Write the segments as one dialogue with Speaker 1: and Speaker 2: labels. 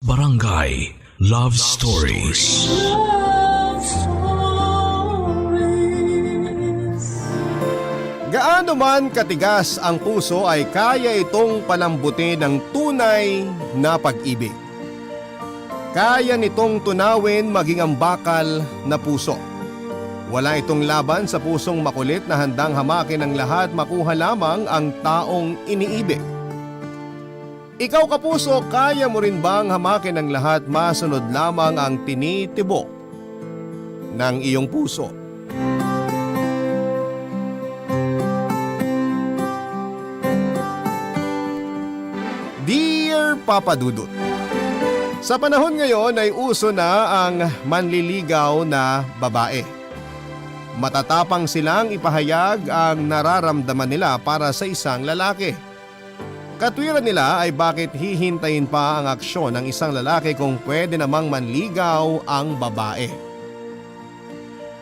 Speaker 1: Barangay Love Stories.
Speaker 2: Love Stories.
Speaker 3: Gaano man katigas ang puso ay kaya itong palambutin ng tunay na pag-ibig. Kaya nitong tunawin maging ang bakal na puso. Wala itong laban sa pusong makulit na handang hamakin ang lahat, makuha lamang ang taong iniibig. Ikaw kapuso, kaya mo rin bang hamakin ang lahat, masunod lamang ang tinitibok ng iyong puso? Dear Papa Dudut, sa panahon ngayon ay uso na ang manliligaw na babae. Matatapang silang ipahayag ang nararamdaman nila para sa isang lalaki. Katwiran nila ay bakit hihintayin pa ang aksyon ng isang lalaki kung pwede namang manligaw ang babae.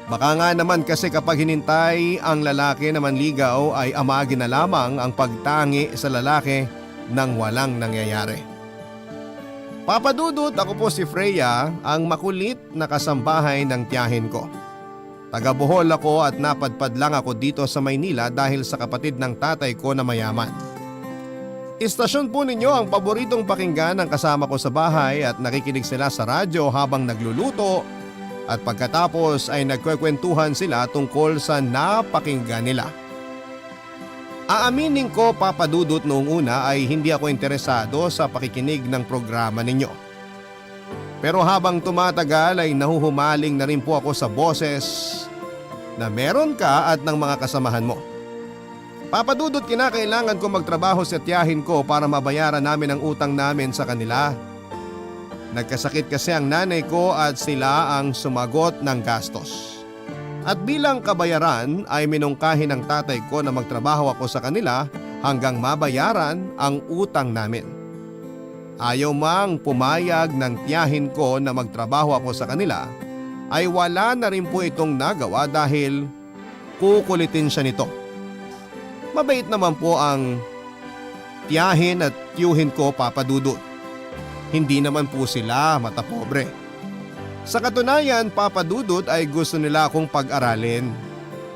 Speaker 3: Baka nga naman kasi kapag hinintay ang lalaki na manligaw ay amagin na lamang ang pagtangi sa lalaki nang walang nangyayari. Papa Dudut, ako po si Freya, ang makulit na kasambahay ng tiyahin ko. Taga Bohol ako at napadpad lang ako dito sa Maynila dahil sa kapatid ng tatay ko na mayaman. Istasyon po ninyo ang paboritong pakinggan ng kasama ko sa bahay at nakikinig sila sa radyo habang nagluluto at pagkatapos ay nagkwekwentuhan sila tungkol sa napakinggan nila. Aaminin ko, Papa Dudut, noong una ay hindi ako interesado sa pakikinig ng programa ninyo. Pero habang tumatagal ay nahuhumaling na rin po ako sa boses na meron ka at ng mga kasamahan mo. Papa Dudut, kinakailangan ko magtrabaho sa tiyahin ko para mabayaran namin ang utang namin sa kanila. Nagkasakit kasi ang nanay ko at sila ang sumagot ng gastos. At bilang kabayaran ay minungkahi ng tatay ko na magtrabaho ako sa kanila hanggang mabayaran ang utang namin. Ayaw mang pumayag ng tiyahin ko na magtrabaho ako sa kanila ay wala na rin po itong nagawa dahil kukulitin siya nito. Mabait naman po ang tiyahin at tiyuhin ko, Papa Dudut. Hindi naman po sila matapobre. Sa katunayan, Papa Dudut, ay gusto nila akong pag-aralin.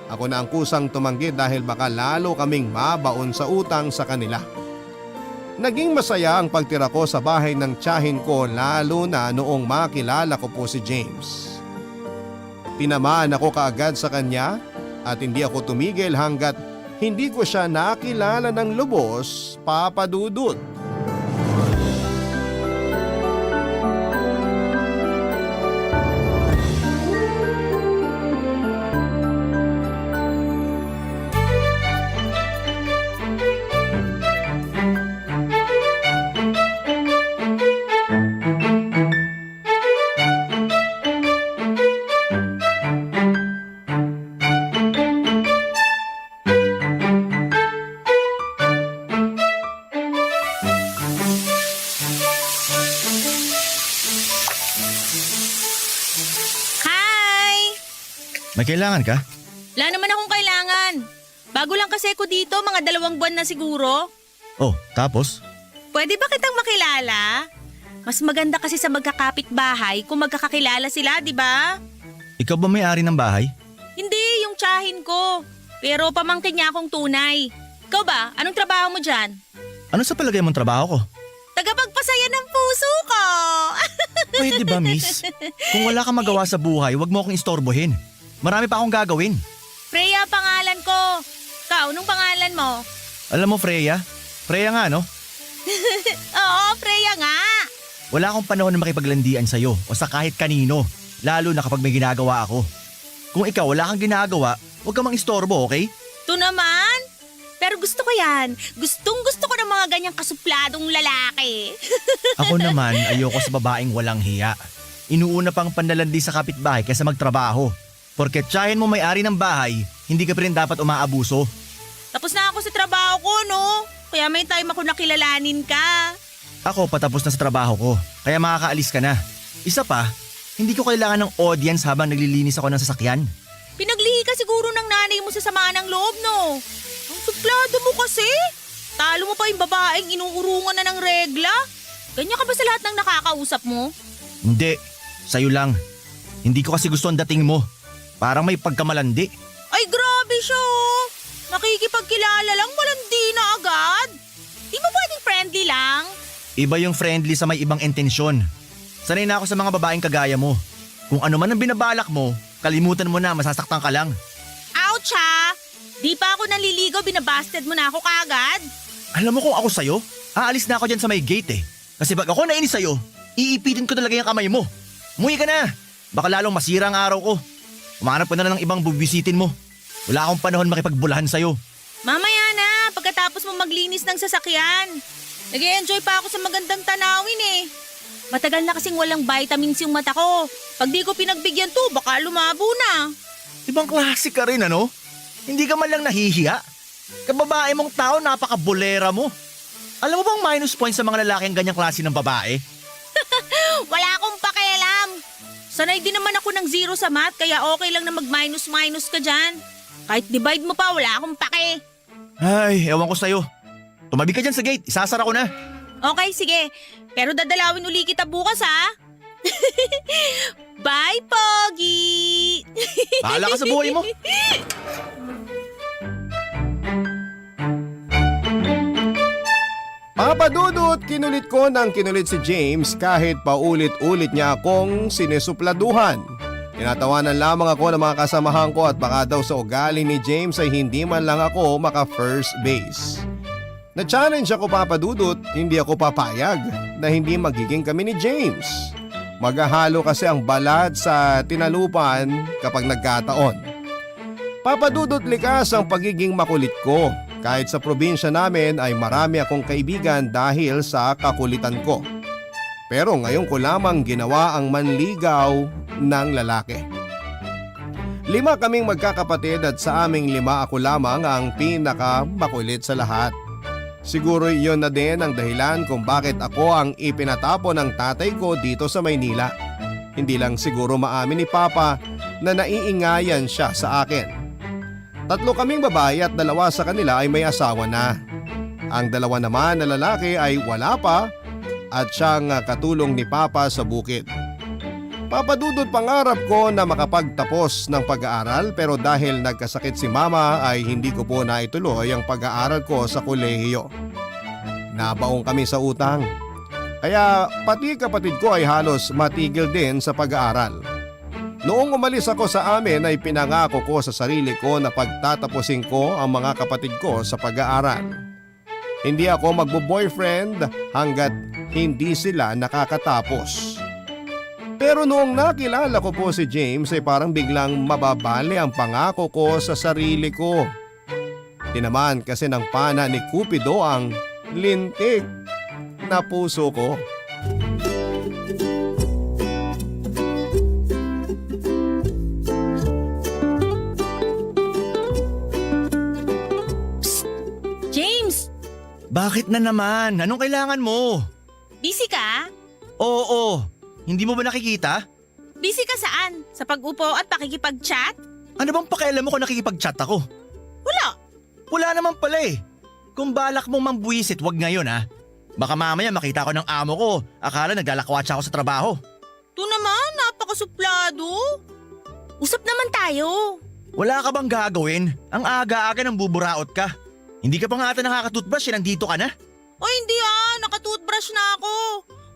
Speaker 3: Ako na ang kusang tumanggi dahil baka lalo kaming mabaon sa utang sa kanila. Naging masaya ang pagtira ko sa bahay ng tiyahin ko lalo na noong makilala ko po si James. Tinamaan ako kaagad sa kanya at hindi ako tumigil hanggat hindi ko siya nakilala ng lubos, Papa Dudut.
Speaker 4: May kailangan ka?
Speaker 5: Wala naman akong kailangan. Bago lang kasi ako dito, mga 2 buwan na siguro.
Speaker 4: Oh, tapos?
Speaker 5: Pwede ba kitang makilala? Mas maganda kasi sa magkakapit-bahay kung magkakakilala sila, di ba?
Speaker 4: Ikaw ba may-ari ng bahay?
Speaker 5: Hindi, yung tiyahin ko. Pero pamangkin niya akong tunay. Ikaw ba? Anong trabaho mo dyan?
Speaker 4: Ano sa palagay mong trabaho ko?
Speaker 5: Tagapagpasaya ng puso ko!
Speaker 4: Pwede ba, miss? Kung wala kang magawa sa buhay, wag mo akong istorbohin. Marami pa akong gagawin.
Speaker 5: Freya pangalan ko. Ikaw, anong pangalan mo?
Speaker 4: Alam mo, Freya? Freya nga, no?
Speaker 5: Oo, Freya nga.
Speaker 4: Wala akong panahon na makipaglandian sa'yo o sa kahit kanino, lalo na kapag may ginagawa ako. Kung ikaw wala kang ginagawa, huwag kang mang istorbo, okay?
Speaker 5: Ito naman. Pero gusto ko yan. Gustong gusto ko ng mga ganyang kasupladong lalaki.
Speaker 4: Ako naman, ayoko sa babaeng walang hiya. Inuuna pang panlalandi sa kapitbahay kaysa magtrabaho. Porket tiyahin mo may-ari ng bahay, hindi ka pa rin dapat umaabuso.
Speaker 5: Tapos na ako sa trabaho ko, no? Kaya may time ako nakilalanin ka.
Speaker 4: Ako patapos na sa trabaho ko, kaya makakaalis ka na. Isa pa, hindi ko kailangan ng audience habang naglilinis ako ng sasakyan.
Speaker 5: Pinaglihi ka siguro ng nanay mo sa sama ng loob, no? Ang suplado mo kasi. Talo mo pa yung babaeng inuurungan na ng regla. Ganyan ka ba sa lahat ng nakakausap mo?
Speaker 4: Hindi, sa'yo lang. Hindi ko kasi gusto ang dating mo. Parang may pagkamalandi.
Speaker 5: Ay, grabe siya oh. Nakikipagkilala lang, malandi na agad. Di mo pwedeng friendly lang?
Speaker 4: Iba yung friendly sa may ibang intensyon. Sanay na ako sa mga babaeng kagaya mo. Kung ano man ang binabalak mo, kalimutan mo na, masasaktan ka lang.
Speaker 5: Ouch ha! Di pa ako naliligaw, binabasted mo na ako kaagad.
Speaker 4: Alam mo kung ako sa'yo, aalis na ako dyan sa may gate eh. Kasi pag ako nainis sa'yo, iipitin ko talaga yung kamay mo. Umuwi ka na. Baka lalong masira ang araw ko. Umanap ka na ng ibang bubisitin mo. Wala akong panahon makipagbulahan sa'yo.
Speaker 5: Mamaya na, pagkatapos mo maglinis ng sasakyan. Nag-e-enjoy pa ako sa magandang tanawin eh. Matagal na kasing walang vitamins yung mata ko. Pag di ko pinagbigyan to, baka lumabo na.
Speaker 4: Ibang klase ka rin ano? Hindi ka man lang nahihiya? Kababae mong tao, napaka-bolera mo. Alam mo bang minus points sa mga lalaki ang ganyang klase ng babae?
Speaker 5: Wala akong pakialam. Sanay din naman ako ng 0 sa math, kaya okay lang na mag-minus-minus ka dyan. Kahit divide mo pa, wala akong pake.
Speaker 4: Ay, ewan ko sa'yo. Tumabi ka dyan sa gate, isasara ko na.
Speaker 5: Okay, sige. Pero dadalawin uli kita bukas ha. Bye, Pogi!
Speaker 4: Bahala ka sa buhay mo.
Speaker 3: Papadudot, kinulit ko ng kinulit si James kahit paulit-ulit niya akong sinesupladuhan. Tinatawanan lamang ako ng mga kasamahan ko at baka daw sa ugali ni James ay hindi man lang ako maka-first base. Na-challenge ako Papadudot, hindi ako papayag na hindi magiging kami ni James. Maghahalo kasi ang balad sa tinalupan kapag nagkataon. Papadudot, likas ang pagiging makulit ko. Kahit sa probinsya namin ay marami akong kaibigan dahil sa kakulitan ko. Pero ngayon ko lamang ginawa ang manligaw ng lalaki. 5 kaming magkakapatid at sa aming 5 ako lamang ang pinakamakulit sa lahat. Siguro iyon na din ang dahilan kung bakit ako ang ipinatapon ng tatay ko dito sa Maynila. Hindi lang siguro maamin ni Papa na naiingayan siya sa akin. 3 kaming babae at 2 sa kanila ay may asawa na. Ang 2 naman na lalaki ay wala pa at siyang katulong ni Papa sa bukid. Papadudot, pangarap ko na makapagtapos ng pag-aaral pero dahil nagkasakit si Mama ay hindi ko po naituloy ang pag-aaral ko sa kolehiyo. Nabaong kami sa utang. Kaya pati kapatid ko ay halos matigil din sa pag-aaral. Noong umalis ako sa amin ay pinangako ko sa sarili ko na pagtatapusin ko ang mga kapatid ko sa pag-aaral. Hindi ako magbo-boyfriend hanggat hindi sila nakakatapos. Pero noong nakilala ko po si James ay parang biglang mababali ang pangako ko sa sarili ko. Tinamaan kasi ng pana ni Cupido ang lintik na puso ko.
Speaker 5: James,
Speaker 4: Bakit na naman? Anong kailangan mo?
Speaker 5: busy ka?
Speaker 4: Oo, hindi mo ba nakikita?
Speaker 5: Busy ka saan? Sa pag-upo at pakikipag-chat?
Speaker 4: Ano bang pakialam mo kung nakikipag-chat ako?
Speaker 5: Wala.
Speaker 4: Wala naman pala eh. Kung balak mong mambuisit, wag ngayon ha. Baka mamaya makita ko ng amo ko, akala naglalakwatsa ako sa trabaho.
Speaker 5: Ito naman, napakasuplado. Usap naman tayo.
Speaker 4: Wala ka bang gagawin? Ang aga-aga nang buburaot ka. Hindi ka pa nga ata nakaka-toothbrush, nandito ka na.
Speaker 5: O hindi nakatoothbrush na ako.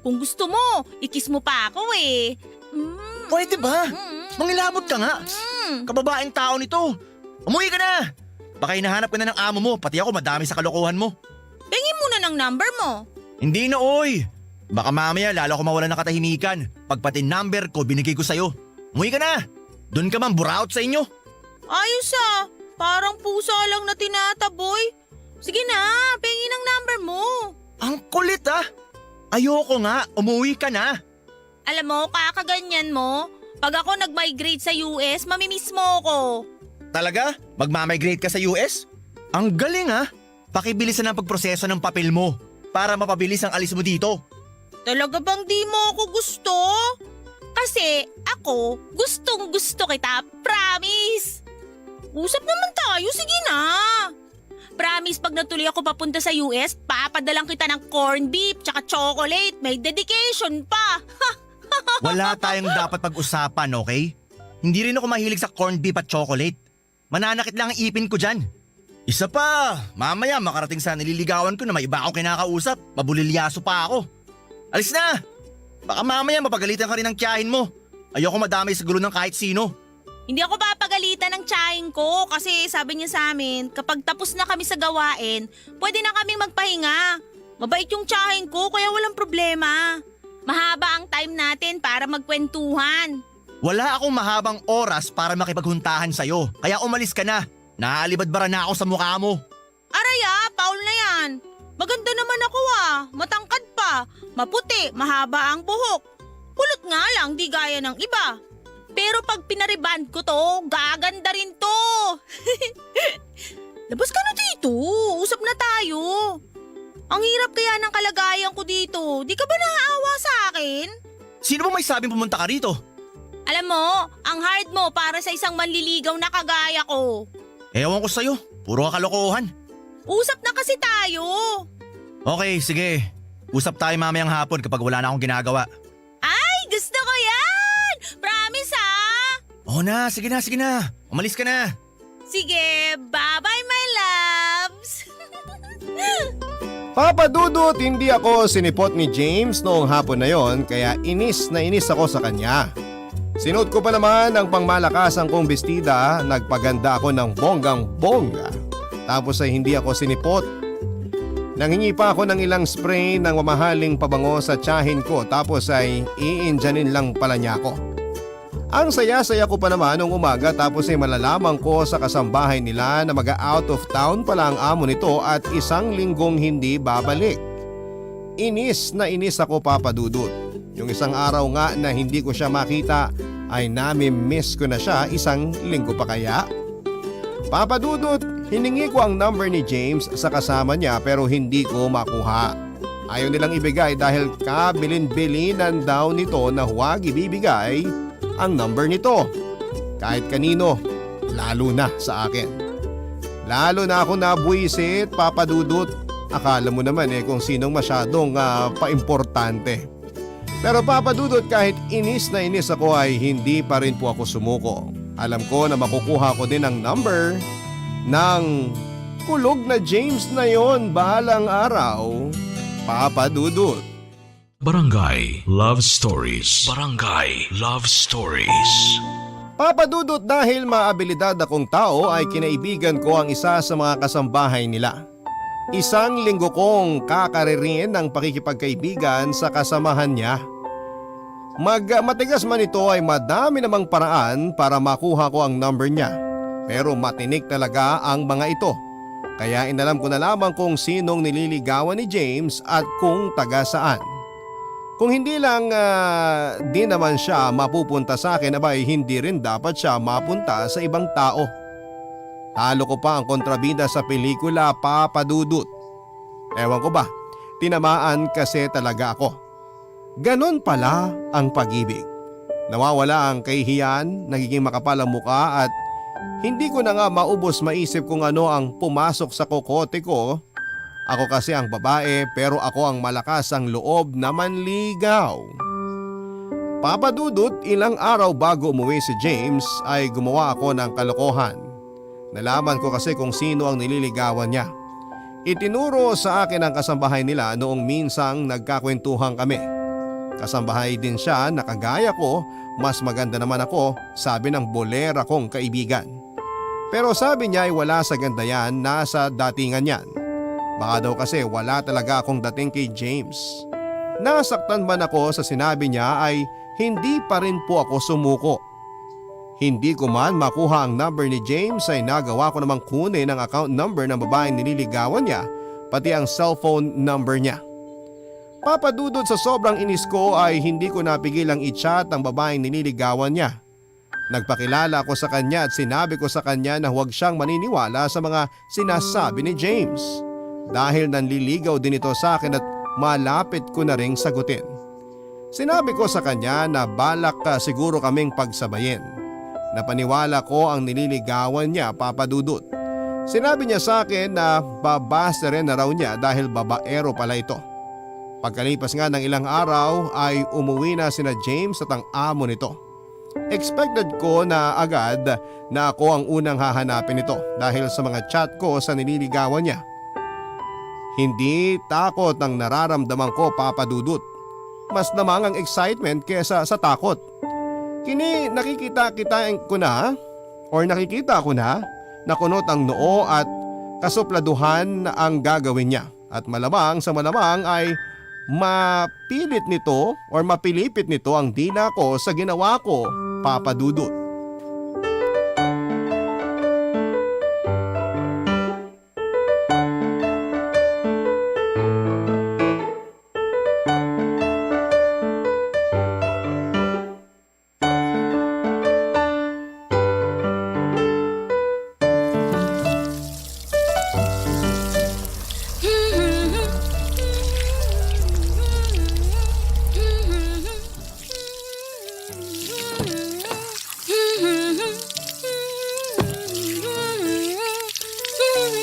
Speaker 5: Kung gusto mo, ikis mo pa ako eh.
Speaker 4: Pwede ba? Mangilabot ka nga. Kababaeng tao nito. Umuwi ka na. Baka hinahanap ka na ng amo mo, pati ako madami sa kalokohan mo.
Speaker 5: Pengin muna ng number mo.
Speaker 4: Hindi na oy. Baka mamaya lalo ko mawala ng katahimikan. Pag pati number ko binigay ko sa'yo. Umuwi ka na. Doon ka man buraot sa inyo.
Speaker 5: Ayos parang pusa lang na tinataboy. Sige na, pengin ang number mo.
Speaker 4: Ang kulit Ayoko nga, umuwi ka na.
Speaker 5: Alam mo, kakaganyan mo. Pag ako nag-migrate sa US, mamimiss mo ko.
Speaker 4: Talaga? Magmamigrate ka sa US? Ang galing Pakibilisan ang pagproseso ng papel mo para mapabilis ang alis mo dito.
Speaker 5: Talaga bang di mo ako gusto? Kasi ako, gustong gusto kita, promise. Usap naman tayo, sige na. Promise, pag natuloy ako papunta sa US, papadalang kita ng corned beef tsaka chocolate. May dedication pa.
Speaker 4: Wala tayong dapat pag-usapan, okay? Hindi rin ako mahilig sa corned beef at chocolate. Mananakit lang ang ipin ko dyan. Isa pa, mamaya makarating sa nililigawan ko na may iba akong kinakausap. Mabulilyaso pa ako. Alis na! Baka mamaya mapagalitan ka rin ng tiyahin mo. Ayoko madamay sa gulo ng kahit sino.
Speaker 5: Hindi ako papagalitan ng tsahin ko kasi sabi niya sa amin, kapag tapos na kami sa gawain, pwede na kaming magpahinga. Mabait yung tsahin ko kaya walang problema. Mahaba ang time natin para magkwentuhan.
Speaker 4: Wala akong mahabang oras para makipaghuntahan sa'yo. Kaya umalis ka na. Naaalibad-bara na ako sa mukha mo.
Speaker 5: Araya, Paul na yan. Maganda naman ako matangkad pa, maputi, mahaba ang buhok. Kulot nga lang, di gaya ng iba. Pero pag pinariband ko to, gaganda rin to. Labas ka na dito, usap na tayo. Ang hirap kaya ng kalagayan ko dito, di ka ba naaawa sa akin?
Speaker 4: Sino ba may sabing pumunta ka rito?
Speaker 5: Alam mo, ang hard mo para sa isang manliligaw na kagaya ko.
Speaker 4: Ewan ko sa'yo, puro ka kalokohan.
Speaker 5: Usap na kasi tayo.
Speaker 4: Okay, sige. Usap tayo mamayang hapon kapag wala na akong ginagawa.
Speaker 5: Ay, gusto ko yan! Promise
Speaker 4: Oo na, sige na, sige na. Umalis ka na.
Speaker 5: Sige, bye-bye my loves!
Speaker 3: Papa Dudut, hindi ako sinipot ni James noong hapon na yon kaya inis na inis ako sa kanya. Sinuot ko pa naman ang pangmalakasang kong bestida, nagpaganda ako ng bonggang-bongga. Tapos ay hindi ako sinipot. Nanghingi pa ako ng ilang spray ng mamahaling pabango sa tiyahin ko tapos ay iinjanin lang pala niya ako. Ang saya-saya ko pa naman nung umaga tapos ay malalaman ko sa kasambahay nila na mag-out of town pala ang amo nito at 1 linggong hindi babalik. Inis na inis ako, Papa Dudut. Yung isang araw nga na hindi ko siya makita ay nami-miss ko na siya 1 linggo pa kaya. Papa Dudut, hiningi ko ang number ni James sa kasama niya pero hindi ko makuha. Ayaw nilang ibigay dahil kabilin-bilinan daw nito na huwag ibibigay ang number nito. Kahit kanino, lalo na sa akin. Lalo na ako nabuisit, Papa Dudut. Akala mo naman kung sinong masyadong paimportante. Pero Papa Dudut, kahit inis na inis ako ay hindi pa rin po ako sumuko. Alam ko na makukuha ko din ang number ng kulog na James na yon bahalang araw, Papa Dudut.
Speaker 1: Barangay Love Stories. Barangay Love Stories.
Speaker 3: Papa Dudut, dahil maabilidad akong tao ay kinaibigan ko ang isa sa mga kasambahay nila. 1 linggo kong kakaririn ng pakikipagkaibigan sa kasamahan niya. Matigas man ito ay madami namang paraan para makuha ko ang number niya. Pero matinik talaga ang mga ito. Kaya inalam ko na lamang kung sinong nililigawan ni James at kung taga saan. Kung hindi lang di naman siya mapupunta sa akin, abay hindi rin dapat siya mapunta sa ibang tao. Talo ko pa ang kontrabida sa pelikula, Papa Dudut. Ewan ko ba, tinamaan kasi talaga ako. Ganon pala ang pag-ibig. Nawawala ang kahihiyan, nagiging makapal ang muka at hindi ko na nga maubos maisip kung ano ang pumasok sa kokote ko. Ako kasi ang babae pero ako ang malakas ang loob na manligaw. Papa Dudut, ilang araw bago umuwi si James ay gumawa ako ng kalokohan. Nalaman ko kasi kung sino ang nililigawan niya. Itinuro sa akin ang kasambahay nila noong minsang nagkakwentuhan kami. Kasambahay din siya na kagaya ko, mas maganda naman ako, sabi ng bolera kong kaibigan. Pero sabi niya ay wala sa ganda yan, nasa datingan yan. Baka daw kasi wala talaga akong dating kay James. Nasaktan man ako sa sinabi niya ay hindi pa rin po ako sumuko. Hindi ko man makuha ang number ni James ay nagawa ko namang kunin ang account number ng babaeng nililigawan niya, pati ang cellphone number niya. Papa Dudut, sa sobrang inis ko ay hindi ko napigil ang i-chat ang babaeng nililigawan niya. Nagpakilala ako sa kanya at sinabi ko sa kanya na huwag siyang maniniwala sa mga sinasabi ni James. Dahil nanliligaw din ito sa akin at malapit ko na ring sagutin. Sinabi ko sa kanya na balak siguro kaming pagsabayin. Napaniwala ko ang nililigawan niya, Papa Dudut. Sinabi niya sa akin na babase rin na raw niya dahil babaero pala ito. Pagkalipas nga ng ilang araw ay umuwi na sina James at ang amo nito. Expected ko na agad na ako ang unang hahanapin nito dahil sa mga chat ko sa nililigawan niya. Hindi takot ang nararamdaman ko, Papa Dudut. Mas lamang ang excitement kesa sa takot. Nakikita ko na kunot ang noo at kasupladuhan ang gagawin niya. At malamang sa malamang ay mapilipit nito ang dila ko sa ginawa ko, Papa Dudut.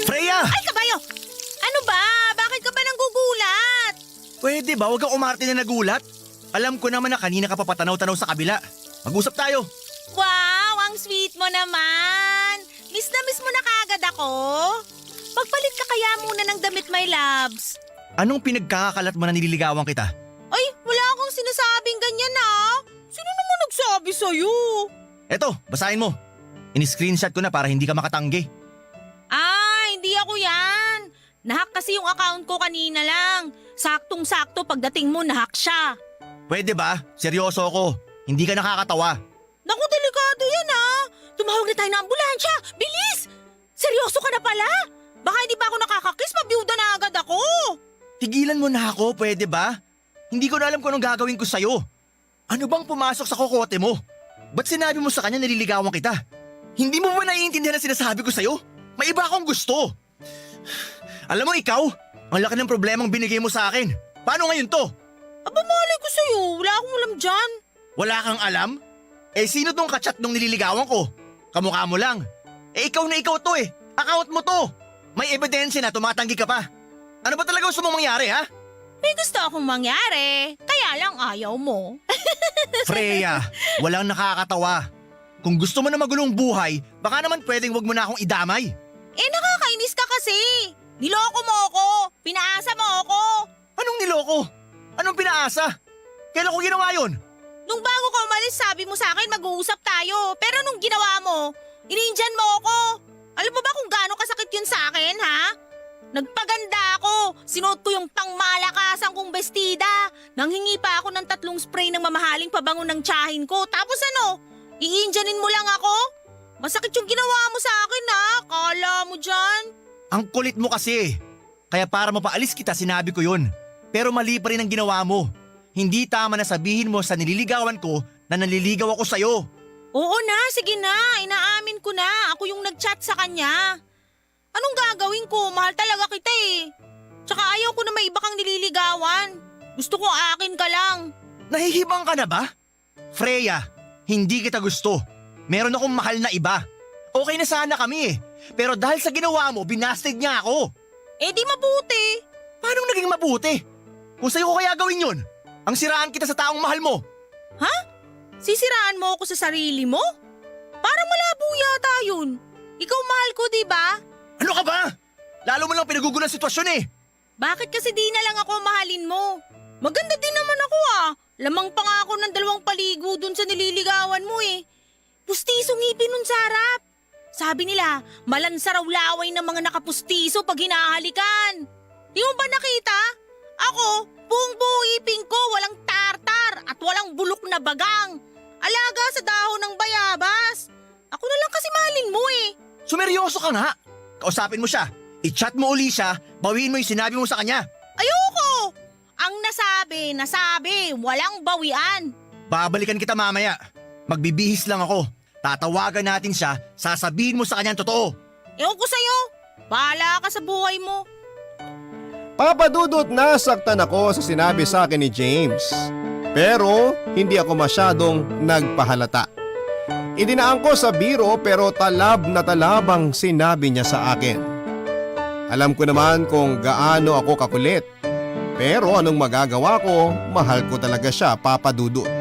Speaker 4: Freya!
Speaker 5: Ay, kabayo! Ano ba? Bakit ka ba nanggugulat?
Speaker 4: Pwede ba huwag kang umarte na nagulat? Alam ko naman na kanina ka papatanaw-tanaw sa kabila. Mag-usap tayo.
Speaker 5: Wow, ang sweet mo naman. Miss na miss mo na kaagad ako. Pagpalit ka kaya muna ng damit, my loves.
Speaker 4: Anong pinagkakakalat mo na nililigawan kita?
Speaker 5: Ay, wala akong sinasabing ganyan Sino naman nagsabi sa'yo?
Speaker 4: Eto, basahin mo. In-screenshot ko na para hindi ka makatanggi.
Speaker 5: Hindi ako yan. Nahack kasi yung account ko kanina lang. Saktong-sakto pagdating mo, nahack siya.
Speaker 4: Pwede ba? Seryoso ako. Hindi ka nakakatawa.
Speaker 5: Naku, delikado yan Tumawag na tayo ng ambulansya. Bilis! Seryoso ka na pala? Baka hindi pa ako nakakakiss, mabiyuda na agad ako.
Speaker 4: Tigilan mo na ako, pwede ba? Hindi ko na alam kung anong gagawin ko sa'yo. Ano bang pumasok sa kokote mo? Ba't sinabi mo sa kanya nililigawan kita? Hindi mo ba naiintindihan ang sinasabi ko sa'yo? May iba akong gusto. Alam mo ikaw, ang laki ng problemang binigay mo sa akin. Paano ngayon to?
Speaker 5: Aba, malay ko sa'yo. Wala akong alam dyan.
Speaker 4: Wala kang alam? Sino tong kachat nung nililigawan ko? Kamukha mo lang. Ikaw na ikaw to Account mo to. May ebidensya na tumatanggi ka pa. Ano ba talaga gusto mong mangyari, ha?
Speaker 5: May gusto akong mangyari. Kaya lang ayaw mo.
Speaker 4: Freya, walang nakakatawa. Kung gusto mo na magulong buhay, baka naman pwedeng wag mo na akong idamay.
Speaker 5: Nakakainis ka kasi. Niloko mo ako. Pinaasa mo ako.
Speaker 4: Anong niloko? Anong pinaasa? Kailan ko ginawa yun?
Speaker 5: Nung bago ka umalis, sabi mo sa akin mag-uusap tayo. Pero nung ginawa mo, iniindyan mo ako. Alam mo ba kung gaano kasakit yun sa akin, ha? Nagpaganda ako. Sinuot ko yung pangmalakasan kong bestida. Nanghingi pa ako ng 3 spray ng mamahaling pabango ng tiyahin ko. Tapos iindyanin mo lang ako? Masakit yung ginawa mo sa akin, ha? Kala mo dyan?
Speaker 4: Ang kulit mo kasi. Kaya para mapaalis kita, sinabi ko yun. Pero mali pa rin ang ginawa mo. Hindi tama na sabihin mo sa nililigawan ko na naliligaw ako sa'yo.
Speaker 5: Oo na, sige na. Inaamin ko na. Ako yung nag-chat sa kanya. Anong gagawin ko? Mahal talaga kita Tsaka ayaw ko na may iba kang nililigawan. Gusto ko akin ka lang.
Speaker 4: Nahihibang ka na ba? Freya, hindi kita gusto. Meron akong mahal na iba. Okay na sana kami Pero dahil sa ginawa mo, binasted niya ako.
Speaker 5: Di mabuti.
Speaker 4: Paano naging mabuti? Kung sa'yo ko kaya gawin yun, ang siraan kita sa taong mahal mo.
Speaker 5: Ha? Sisiraan mo ako sa sarili mo? Parang malabo yata yun. Ikaw mahal ko, di ba?
Speaker 4: Ano ka ba? Lalo mo lang pinagugulo ang sitwasyon
Speaker 5: Bakit kasi di na lang ako mahalin mo? Maganda din naman ako Lamang pa nga ako ng 2 paligo dun sa nililigawan mo Pustiso ngipin nun sa harap. Sabi nila, malansa raw laway ng mga nakapustiso pag hinahalikan. Di mo ba nakita? Ako, buong-buo ipin ko, walang tartar at walang bulok na bagang. Alaga sa dahon ng bayabas. Ako na lang kasi mahalin mo
Speaker 4: Sumeryoso ka nga. Kausapin mo siya. I-chat mo uli siya, bawiin mo yung sinabi mo sa kanya.
Speaker 5: Ayoko! Ang nasabi, walang bawian.
Speaker 4: Babalikan kita mamaya. Magbibihis lang ako. Tatawagan natin siya, sasabihin mo sa kanya ang totoo.
Speaker 5: Ewan ko sa'yo. Bahala ka sa buhay mo.
Speaker 3: Papa Dudut, nasaktan ako sa sinabi sa akin ni James. Pero hindi ako masyadong nagpahalata. Idinaan ko sa biro pero talab na talab ang sinabi niya sa akin. Alam ko naman kung gaano ako kakulit. Pero anong magagawa ko, mahal ko talaga siya, Papa Dudut.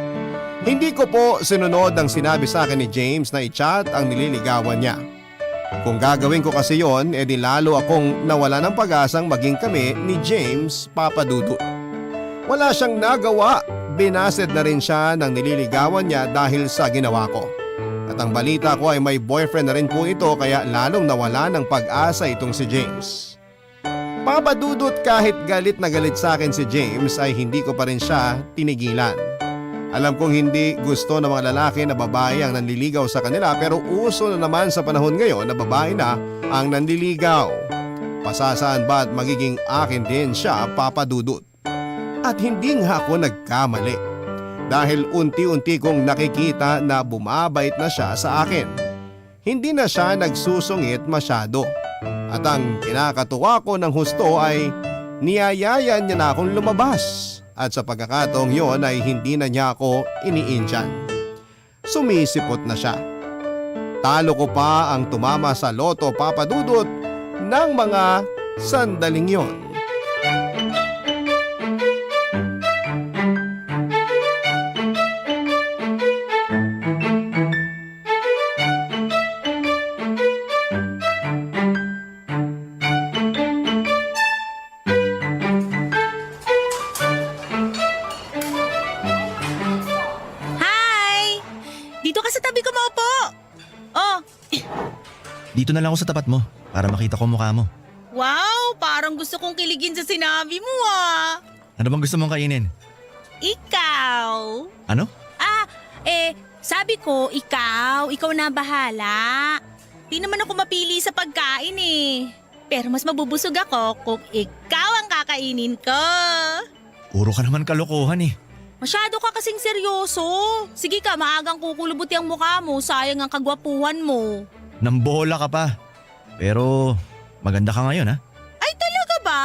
Speaker 3: Hindi ko po sinunod ang sinabi sa akin ni James na i-chat ang nililigawan niya. Kung gagawin ko kasi yon, edi lalo akong nawala ng pag-asang maging kami ni James, Papa Dudut. Wala siyang nagawa, binased na rin siya ng nililigawan niya dahil sa ginawa ko. At ang balita ko ay may boyfriend na rin po ito kaya lalong nawala ng pag-asa itong si James. Papa Dudut, kahit galit na galit sa akin si James ay hindi ko pa rin siya tinigilan. Alam kong hindi gusto ng mga lalaki na babae ang nanliligaw sa kanila pero uso na naman sa panahon ngayon na babae na ang nanliligaw. Pasasaan ba at magiging akin din siya, Papa Dudut? At hindi nga ako nagkamali. Dahil unti-unti kong nakikita na bumabait na siya sa akin. Hindi na siya nagsusungit masyado. At ang kinakatuwa ko ng husto ay niyayayan niya na akong lumabas. At sa pagkakataong yon ay hindi na niya ako iniintyan. Sumisipot na siya. Talo ko pa ang tumama sa loto, Papa Dudut, ng mga sandaling yon.
Speaker 5: Hi! Dito ka sa tabi ko maupo. Oh,
Speaker 4: Dito na lang ako sa tapat mo para makita ko mukha mo.
Speaker 5: wow! Parang gusto kong kiligin sa sinabi mo ah.
Speaker 4: Ano bang gusto mong kainin?
Speaker 5: Ikaw.
Speaker 4: Ano?
Speaker 5: Sabi ko, ikaw na bahala. Di naman ako mapili sa pagkain eh. Pero mas mabubusog ako kung ikaw ang kakainin ko.
Speaker 4: Puro ka naman kalokohan eh.
Speaker 5: Masyado ka kasing seryoso. Sige ka, maagang kukulubuti ang mukha mo. Sayang ang kagwapuhan mo.
Speaker 4: Nambola ka pa. Pero maganda ka ngayon ha?
Speaker 5: Ay talaga ba?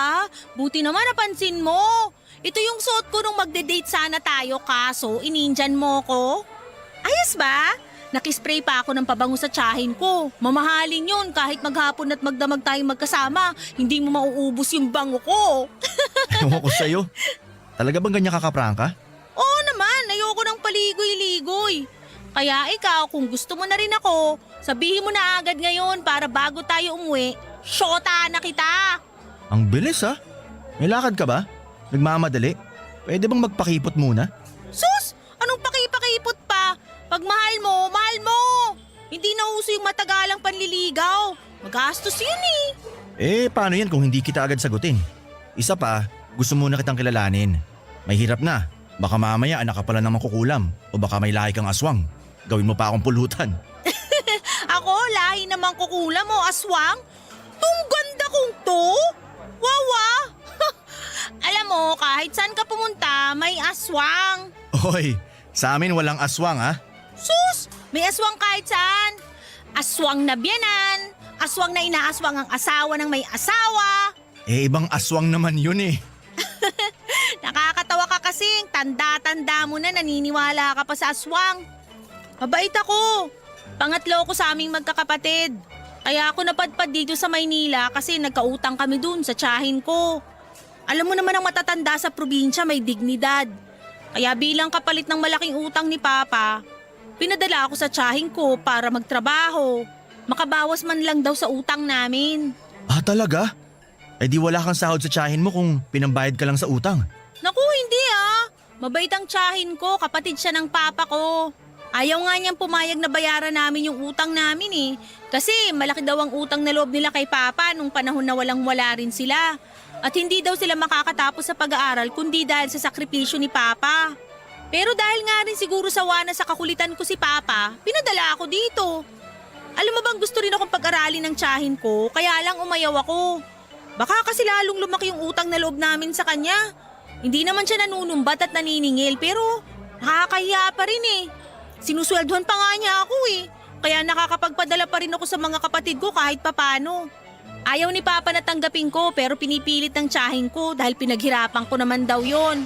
Speaker 5: Buti naman napansin mo. Ito yung suot ko nung magde-date sana tayo kaso ininjan mo ko. Ayos ba? Nakispray pa ako ng pabango sa tsahin ko. Mamahalin yun kahit maghapon at magdamag tayong magkasama. Hindi mo mauubos yung bango ko.
Speaker 4: Ewan ko sa'yo. Talaga bang ganyan kakaprangka?
Speaker 5: Oo naman, ayoko ng paligoy-ligoy. Kaya ikaw, kung gusto mo na rin ako, sabihin mo na agad ngayon para bago tayo umuwi, syota na kita.
Speaker 4: Ang bilis ha? May lakad ka ba? Nagmamadali? Pwede bang magpakipot muna?
Speaker 5: Sus! Anong pakipakipot pa? Pag mahal mo, mahal mo! Hindi na uso yung matagalang panliligaw. Magastos yun eh.
Speaker 4: Paano yan kung hindi kita agad sagutin? Isa pa, gusto muna kitang kilalanin. May hirap na. Baka mamaya anak ka pala namang kukulam. O baka may lahi kang aswang. Gawin mo pa akong pulutan.
Speaker 5: Ako, lahi naman kukulam mo, aswang. Tung ganda kong to? Wawa! Alam mo, kahit saan ka pumunta, may aswang.
Speaker 4: Hoy, sa amin walang aswang ha?
Speaker 5: Sus! May aswang kahit saan. Aswang na biyanan. Aswang na inaaswang ang asawa ng may asawa.
Speaker 4: Ibang aswang naman yun eh.
Speaker 5: Nakakatawa ka kasing tanda-tanda mo na naniniwala ka pa sa aswang. Mabait ako. Pangatlo ko sa aming magkakapatid. Kaya ako napadpad dito sa Maynila kasi nagkautang kami dun sa tiyahin ko. Alam mo naman ang matatanda sa probinsya may dignidad. Kaya bilang kapalit ng malaking utang ni Papa, pinadala ako sa tiyahin ko para magtrabaho. Makabawas man lang daw sa utang namin.
Speaker 4: Ah talaga? Di wala kang sahod sa tiyahin mo kung pinambayad ka lang sa utang.
Speaker 5: Naku, hindi ah. Mabait ang tiyahin ko, kapatid siya ng Papa ko. Ayaw nga niyang pumayag na bayaran namin yung utang namin eh. Kasi malaki daw ang utang na loob nila kay Papa nung panahon na walang-wala rin sila. At hindi daw sila makakatapos sa pag-aaral kundi dahil sa sakripisyo ni Papa. Pero dahil nga rin siguro sawa na sa kakulitan ko si Papa, pinadala ako dito. Alam mo bang gusto rin akong pag-aralin ng tiyahin ko, kaya lang umayaw ako. Baka kasi lalong lumaki yung utang na loob namin sa kanya. Hindi naman siya nanunumbat at naniningil pero nakakahiya pa rin eh. Sinusweldohan pa nga niya ako eh. Kaya nakakapagpadala pa rin ako sa mga kapatid ko kahit papano. Ayaw ni Papa na tanggapin ko pero pinipilit ng tiyahin ko dahil pinaghirapan ko naman daw yon.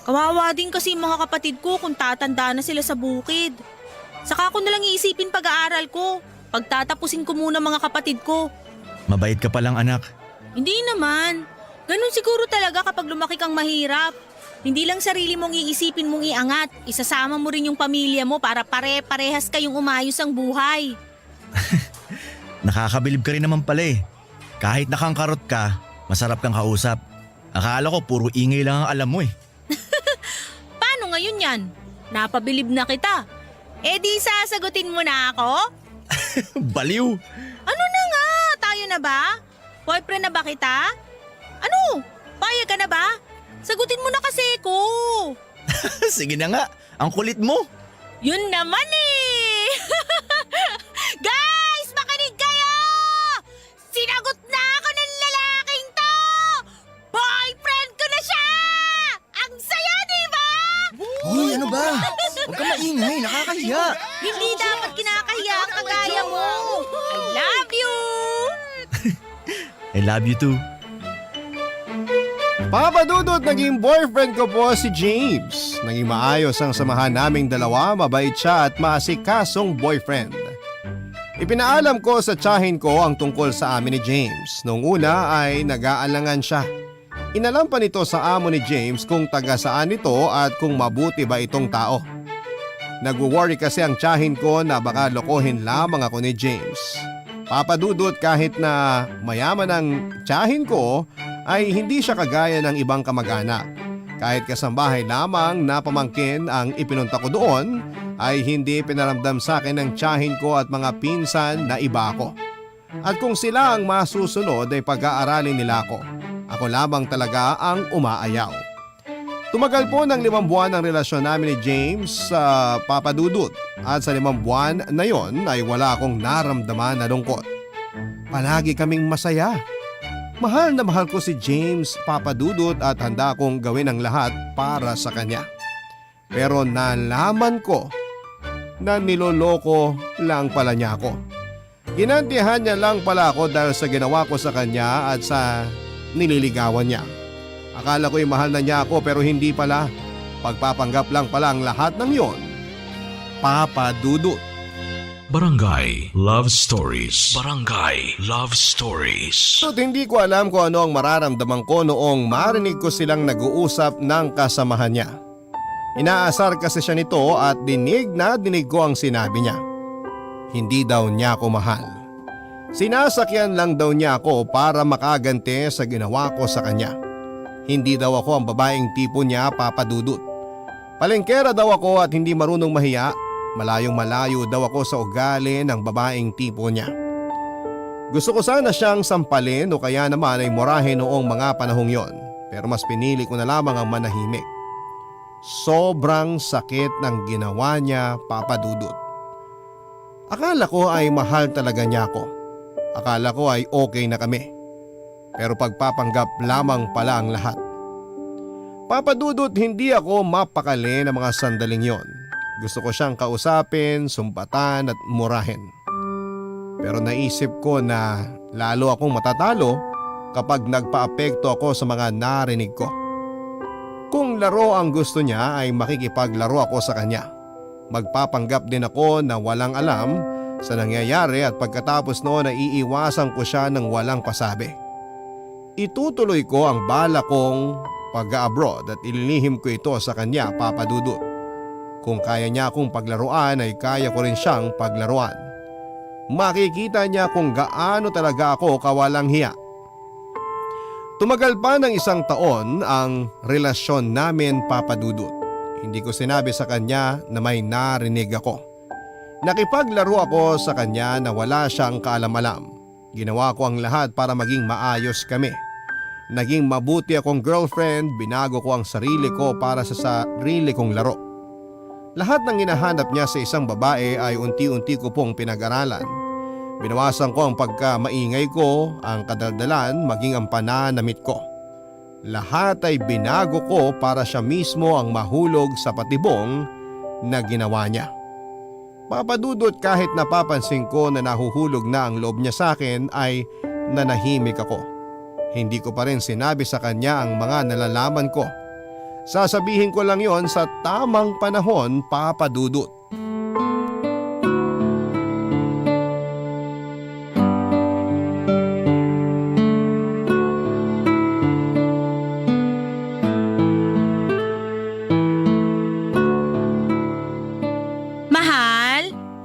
Speaker 5: Kawawa din kasi yung mga kapatid ko kung tatanda na sila sa bukid. Saka ko nalang iisipin pag-aaral ko. Pagtatapusin ko muna mga kapatid ko.
Speaker 4: Mabait ka palang anak.
Speaker 5: Hindi naman. Ganun siguro talaga kapag lumaki kang mahirap. Hindi lang sarili mong iisipin mong iangat. Isasama mo rin yung pamilya mo para pare-parehas kayong umayos ang buhay.
Speaker 4: Nakakabilib ka rin naman pala eh. Kahit nakangkarot ka, masarap kang kausap. Akala ko puro ingay lang ang alam mo eh.
Speaker 5: Paano ngayon yan? Napabilib na kita. Eh di sasagutin mo na ako?
Speaker 4: Baliw!
Speaker 5: Ano na nga? Tayo na ba? Boyfriend na ba kita? Ano? Payag ka na ba? Sagutin mo na kasi ko.
Speaker 4: Sige na nga, ang kulit mo.
Speaker 5: Yun naman eh! Guys, makinig kayo! Sinagot na ako ng lalaking to! Boyfriend ko na siya! Ang saya, di ba?
Speaker 4: Hoy, ano ba? Huwag ka maingay, nakakahiya.
Speaker 5: Hindi dapat kinakahiya ang kagaya mo. I love you!
Speaker 4: I love you too.
Speaker 3: Papa Dudut, naging boyfriend ko po si James. Naging maayos ang samahan naming dalawa, mabait siya at maasikasong boyfriend. Ipinaalam ko sa tiyahin ko ang tungkol sa amin ni James. Noong una ay nag-aalangan siya. Inalam pa nito sa amo ni James kung taga saan ito at kung mabuti ba itong tao. Nag-worry kasi ang tiyahin ko na baka lokohin lamang ako ni James. Papa Dudut, kahit na mayaman ang tiyahin ko, ay hindi siya kagaya ng ibang kamag-anak. Kahit kasambahay lamang na pamangkin ang ipinunta ko doon, ay hindi pinaramdam sa akin ng tiyahin ko at mga pinsan na iba ako. At kung sila ang masusunod ay pag-aaralin nila ako. Ako lamang talaga ang umaayaw. Tumagal po ng 5 buwan ang relasyon namin ni James sa Papa Dudut at sa 5 buwan na yon ay wala akong naramdaman na lungkot. Palagi kaming masaya. Mahal na mahal ko si James, Papa Dudut at handa akong gawin ang lahat para sa kanya. Pero nalaman ko na niloloko lang pala niya ako. Ginantihan niya lang pala ako dahil sa ginawa ko sa kanya at sa nililigawan niya. Akala ko'y mahal na niya ako pero hindi pala. Pagpapanggap lang pala ang lahat ng yon. Papa Dudut.
Speaker 1: Barangay Love Stories. Barangay Love Stories.
Speaker 3: At hindi ko alam kung ano ang mararamdaman ko noong marinig ko silang nag-uusap ng kasamahan niya. Inaasar kasi siya nito at dinig na dinig ko ang sinabi niya. Hindi daw niya ako mahal. Sinasakyan lang daw niya ako para makagante sa ginawa ko sa kanya. Hindi daw ako ang babaeng tipo niya, Papa Dudut. Palengkera daw ako at hindi marunong mahiya. Malayong malayo daw ako sa ugali ng babaeng tipo niya. Gusto ko sana siyang sampalin o kaya naman ay murahin noong mga panahong yon. Pero mas pinili ko na lamang ang manahimik. Sobrang sakit ng ginawa niya, Papa Dudut. Akala ko ay mahal talaga niya ako. Akala ko ay okay na kami. Pero pagpapanggap lamang pala ang lahat. Papa Dudut, hindi ako mapakali ng mga sandaling yon. Gusto ko siyang kausapin, sumpatan at murahin. Pero naisip ko na lalo akong matatalo kapag nagpaapekto ako sa mga narinig ko. Kung laro ang gusto niya ay makikipaglaro ako sa kanya. Magpapanggap din ako na walang alam sa nangyayari at pagkatapos noon ay iiwasan ko siya ng walang pasabi. Itutuloy ko ang bala kong pag-abroad at ililihim ko ito sa kanya, Papa Dudut. Kung kaya niya akong paglaruan ay kaya ko rin siyang paglaruan. Makikita niya kung gaano talaga ako kawalang hiya. Tumagal pa ng 1 taon ang relasyon namin, Papa Dudut. Hindi ko sinabi sa kanya na may narinig ako. Nakipaglaro ako sa kanya na wala siyang kaalam-alam. Ginawa ko ang lahat para maging maayos kami. Naging mabuti akong girlfriend, binago ko ang sarili ko para sa sarili kong laro. Lahat ng hinahanap niya sa isang babae ay unti-unti ko pong pinag-aralan. Binawasan ko ang pagkamaingay ko, ang kadaldalan, maging ang pananamit ko. Lahat ay binago ko para siya mismo ang mahulog sa patibong na ginawa niya. Papa Dudut, kahit napapansin ko na nahuhulog na ang loob niya sa akin ay nanahimik ako. Hindi ko pa rin sinabi sa kanya ang mga nalalaman ko. Sasabihin ko lang yon sa tamang panahon, Papa Dudut.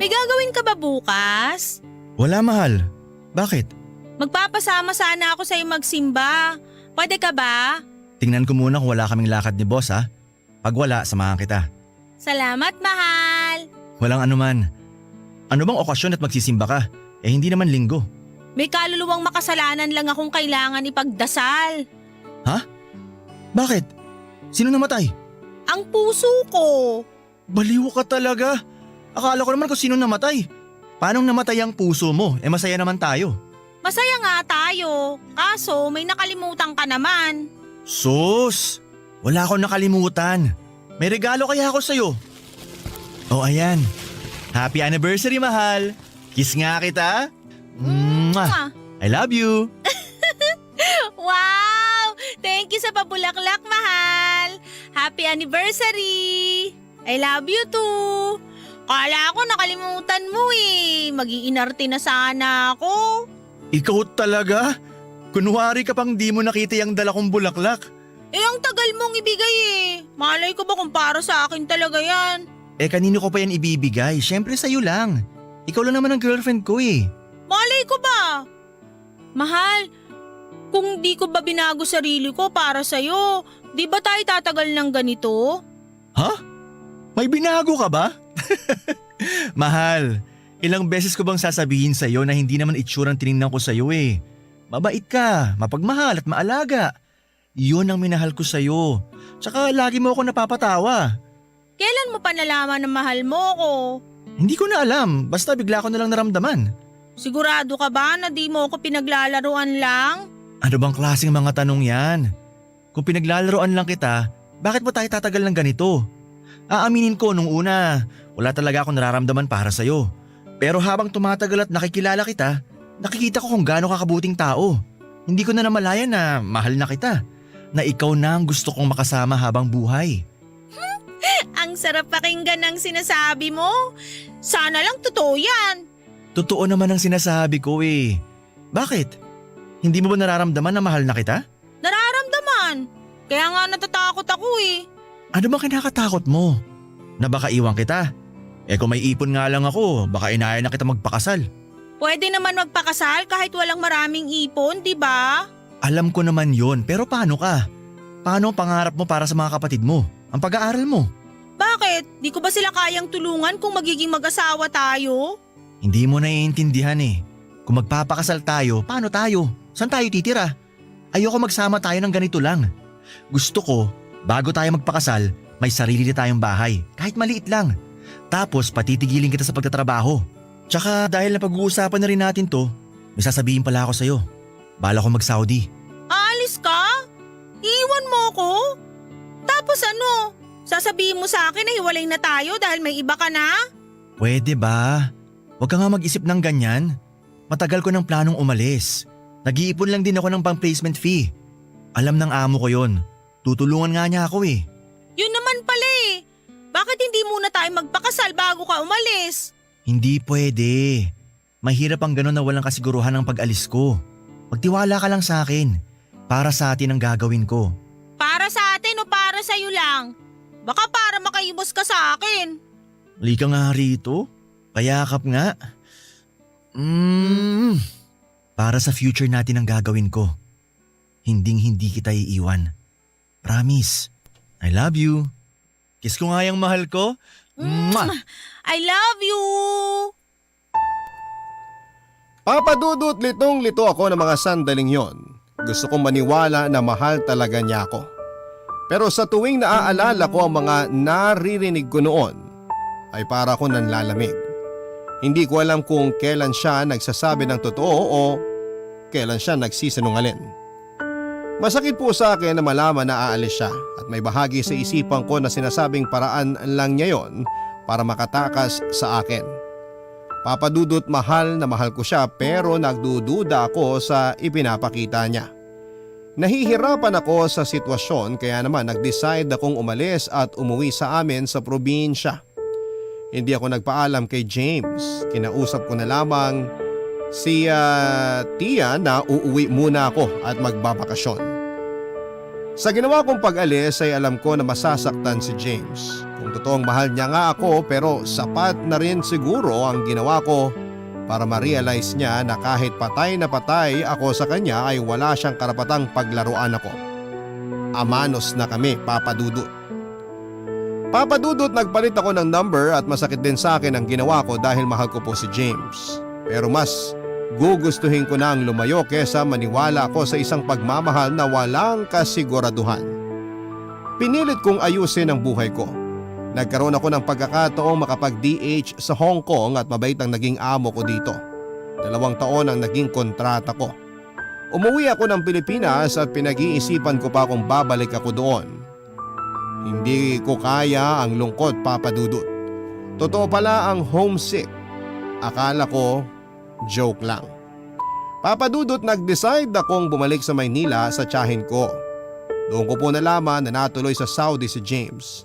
Speaker 5: May gagawin ka ba bukas?
Speaker 4: Wala, mahal. Bakit?
Speaker 5: Magpapasama sana ako sa'yo magsimba. Pwede ka ba?
Speaker 4: Tingnan ko muna kung wala kaming lakad ni boss ha. Pag wala, samahan kita.
Speaker 5: Salamat, mahal.
Speaker 4: Walang anuman. Ano bang okasyon at magsisimba ka? Eh hindi naman linggo.
Speaker 5: May kaluluwang makasalanan lang akong kailangan ipagdasal.
Speaker 4: Ha? Bakit? Sino namatay?
Speaker 5: Ang puso ko.
Speaker 4: Baliw ka talaga. Akala ko naman kung sino namatay. Paano namatay ang puso mo? Eh masaya naman tayo.
Speaker 5: Masaya nga tayo. Kaso may nakalimutan ka naman.
Speaker 4: Sus! Wala akong nakalimutan. May regalo kaya ako sa'yo. Oh, ayan. Happy anniversary, mahal. Kiss nga kita. Mwah! I love you.
Speaker 5: Wow! Thank you sa pabulaklak, mahal. Happy anniversary. I love you too. Kala ko nakalimutan mo eh. Mag-iinarte na sana ako.
Speaker 4: Ikaw talaga? Kunwari ka pang di mo nakita yung dala kong bulaklak.
Speaker 5: Eh ang tagal mong ibigay eh. Malay ko ba kung para sa akin talaga yan?
Speaker 4: Eh kanino ko pa yan ibibigay? Siyempre sa'yo lang. Ikaw lang naman ang girlfriend ko eh.
Speaker 5: Malay ko ba? Mahal, kung di ko ba binago sarili ko para sa'yo, di ba tayo tatagal ng ganito?
Speaker 4: Ha? May binago ka ba? Mahal, ilang beses ko bang sasabihin sa'yo na hindi naman itsurang tinignan ko sa'yo eh. Mabait ka, mapagmahal at maalaga. Yun ang minahal ko sa'yo. Tsaka lagi mo ako napapatawa.
Speaker 5: Kailan mo pa nalaman na mahal mo ko?
Speaker 4: Hindi ko na alam, basta bigla ko na lang naramdaman.
Speaker 5: Sigurado ka ba na di mo ako pinaglalaruan lang?
Speaker 4: Ano bang klaseng mga tanong yan? Kung pinaglalaroan lang kita, bakit ba tayo tatagal ng ganito? Aaminin ko nung una, wala talaga akong nararamdaman para sa'yo. Pero habang tumatagal at nakikilala kita, nakikita ko kung gaano ka kabuting tao. Hindi ko na namalayan na mahal na kita. Na ikaw na ang gusto kong makasama habang buhay.
Speaker 5: Ang sarap pakinggan ng sinasabi mo. Sana lang totoo yan.
Speaker 4: Totoo naman ang sinasabi ko eh. Bakit? Hindi mo ba nararamdaman na mahal na kita?
Speaker 5: Nararamdaman. Kaya nga natatakot ako eh.
Speaker 4: Ano bang kinakatakot mo? Na baka iwan kita? Eh kung may ipon nga lang ako, baka inaya na kita magpakasal.
Speaker 5: Pwede naman magpakasal kahit walang maraming ipon, di ba?
Speaker 4: Alam ko naman yon, pero paano ka? Paano ang pangarap mo para sa mga kapatid mo? Ang pag-aaral mo?
Speaker 5: Bakit? Di ko ba sila kayang tulungan kung magiging mag-asawa tayo?
Speaker 4: Hindi mo naiintindihan eh. Kung magpapakasal tayo, paano tayo? Saan tayo titira? Ayoko magsama tayo ng ganito lang. Gusto ko, bago tayo magpakasal, may sarili na tayong bahay, kahit maliit lang. Tapos patitigilin kita sa pagtatrabaho. Tsaka dahil napag-uusapan na rin natin to, may sasabihin pala ako sa'yo. Bala ko mag-Saudi.
Speaker 5: Aalis ka? Iiwan mo ko? Tapos ano? Sasabihin mo sa akin na hiwalay na tayo dahil may iba ka na?
Speaker 4: Pwede ba? Huwag ka nga mag-isip ng ganyan. Matagal ko ng planong umalis. Nag-iipon lang din ako ng pang-placement fee. Alam ng amo ko yon. Tutulungan nga niya ako eh.
Speaker 5: Yun naman pala eh. Bakit hindi muna tayo magpakasal bago ka umalis?
Speaker 4: Hindi pwede. Mahirap ang gano'n na walang kasiguruhan ng pag-alis ko. Magtiwala ka lang sa akin. Para sa atin ang gagawin ko.
Speaker 5: Para sa atin o para sa'yo lang? Baka para makaibos ka sa akin.
Speaker 4: Halika nga rito. Payakap nga. Para sa future natin ang gagawin ko. Hinding-hindi kita iiwan. Promise. I love you. Kiss ko nga yung mahal ko. Mwah!
Speaker 5: I love you!
Speaker 3: Papadudot litong-lito ako ng mga sandaling yon. Gusto kong maniwala na mahal talaga niya ako. Pero sa tuwing naaalala ko ang mga naririnig ko noon, ay para ko nanlalamig. Hindi ko alam kung kailan siya nagsasabi ng totoo o kailan siya nagsisinungaling. Masakit po sa akin na malaman na aalis siya at may bahagi sa isipan ko na sinasabing paraan lang niya yon para makatakas sa akin. Papadudot mahal na mahal ko siya pero nagdududa ako sa ipinapakita niya. Nahihirapan ako sa sitwasyon kaya naman nag-decide akong umalis at umuwi sa amin sa probinsya. Hindi ako nagpaalam kay James. Kinausap ko na lamang si Tia na uuwi muna ako at magbabakasyon. Sa ginawa kong pag-alis ay alam ko na masasaktan si James. Kung totoong mahal niya nga ako pero sapat na rin siguro ang ginawa ko para ma-realize niya na kahit patay na patay ako sa kanya ay wala siyang karapatang paglaruan ako. Amanos na kami, Papa Dudut. Papa Dudut, nagpalit ako ng number at masakit din sa akin ang ginawa ko dahil mahal ko po si James. Pero mas gugustuhin ko na ang lumayo kesa maniwala ako sa isang pagmamahal na walang kasiguraduhan. Pinilit kong ayusin ang buhay ko. Nagkaroon ako ng pagkakataong makapag-DH sa Hong Kong at mabait ang naging amo ko dito. 2 taon ang naging kontrata ko. Umuwi ako ng Pilipinas at pinag-iisipan ko pa kung babalik ako doon. Hindi ko kaya ang lungkot, Papa Dudut. Totoo pala ang homesick. Akala ko joke lang. Papa Dudut, nag-decide akong bumalik sa Maynila sa tiyahin ko. Doon ko po nalaman na natuloy sa Saudi si James.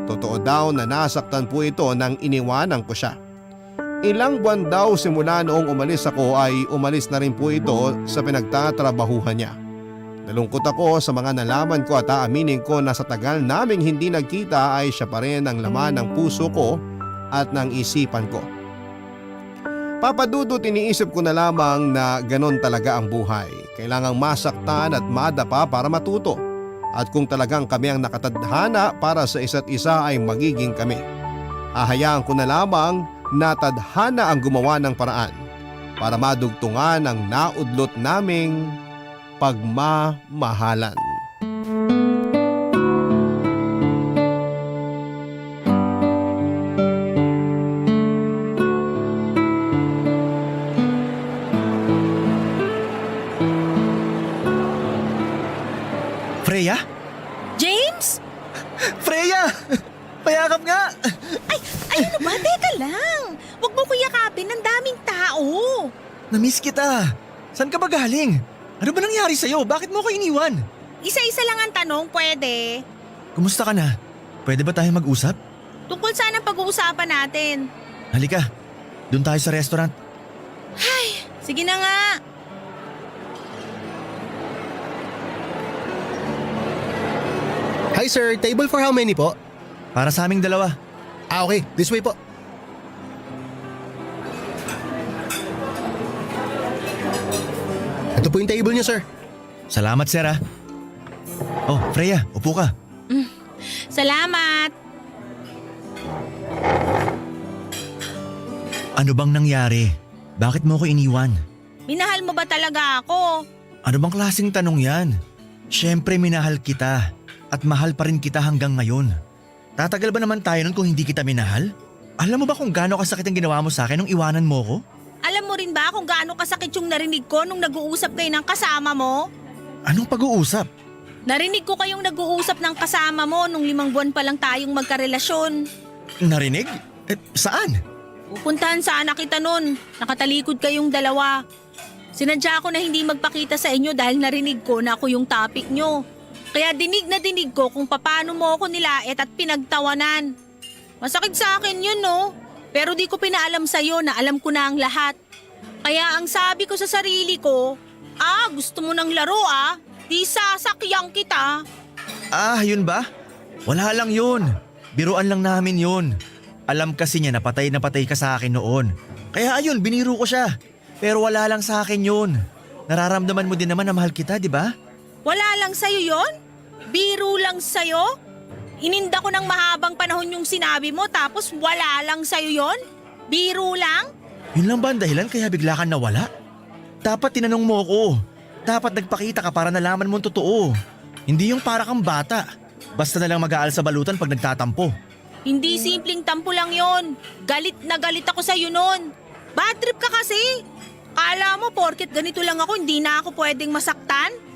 Speaker 3: Totoo daw na nasaktan po ito nang iniwanan ko siya. Ilang buwan daw simula noong umalis ako ay umalis na rin po ito sa pinagtatrabahuhan niya. Nalungkot ako sa mga nalaman ko at aaminin ko na sa tagal naming hindi nagkita ay siya pa rin ang laman ng puso ko at ng isipan ko. Papa Dudut, iniisip ko na lamang na ganon talaga ang buhay. Kailangang masaktan at madapa para matuto. At kung talagang kami ang nakatadhana para sa isa't isa ay magiging kami. Hahayaan ko na lamang na tadhana ang gumawa ng paraan para madugtungan ang naudlot naming pagmamahalan.
Speaker 4: Freya?
Speaker 5: James?
Speaker 4: Freya! Payakap nga!
Speaker 5: Ay ano ba? Teka lang. Huwag mo ko yakapin, ang daming tao.
Speaker 4: Namiss kita. Saan ka ba galing? Ano ba nangyari sa'yo? Bakit mo ko iniwan?
Speaker 5: Isa-isa lang ang tanong, pwede.
Speaker 4: Kumusta ka na? Pwede ba tayo mag-usap?
Speaker 5: Tungkol saan ang pag-uusapan natin?
Speaker 4: Halika, doon tayo sa restaurant.
Speaker 5: Sige na nga.
Speaker 6: Hi sir, table for how many po?
Speaker 4: Para sa aming dalawa.
Speaker 6: Okay, this way po. Ito po yung table niyo sir.
Speaker 4: Salamat, sir, ah. Oh, Freya, upo ka.
Speaker 5: Salamat.
Speaker 4: Ano bang nangyari? Bakit mo ko iniwan?
Speaker 5: Minahal mo ba talaga ako?
Speaker 4: Ano bang klaseng tanong yan? Siyempre minahal kita at mahal pa rin kita hanggang ngayon. Tatagal ba naman tayo nun kung hindi kita minahal? Alam mo ba kung gaano kasakit ang ginawa mo sa akin nung iwanan mo ko?
Speaker 5: Alam mo rin ba kung gaano kasakit yung narinig ko nung nag-uusap kayo ng kasama mo?
Speaker 4: Anong pag-uusap?
Speaker 5: Narinig ko kayong nag-uusap ng kasama mo nung 5 buwan pa lang tayong magkarelasyon.
Speaker 4: Narinig? Saan?
Speaker 5: Pupuntahan sana kita nun. Nakatalikod kayong dalawa. Sinadya ko na hindi magpakita sa inyo dahil narinig ko na ako yung topic nyo. Kaya dinig na dinig ko kung paano mo ako nilait at pinagtawanan. Masakit sa akin yun, no? Pero di ko pinaalam sa'yo na alam ko na ang lahat. Kaya ang sabi ko sa sarili ko, gusto mo ng laro di sasakyan kita.
Speaker 4: Yun ba? Wala lang yun. Biruan lang namin yun. Alam kasi niya na patay ka sa akin noon. Kaya ayun, biniro ko siya. Pero wala lang sa akin yun. Nararamdaman mo din naman na mahal kita, di ba?
Speaker 5: Wala lang sa'yo yon? Biro lang sa'yo? Ininda ko ng mahabang panahon yung sinabi mo tapos wala lang sa'yo yon? Biro lang?
Speaker 4: Yun lang ba ang dahilan kaya bigla kang nawala? Dapat tinanong mo ko. Dapat nagpakita ka para nalaman mo ang totoo. Hindi yung para kang bata. Basta na lang mag-aal sa balutan pag nagtatampo.
Speaker 5: Hindi simpleng tampo lang yon. Galit na galit ako sa'yo nun. Bad trip ka kasi. Kala mo porket ganito lang ako hindi na ako pwedeng masaktan?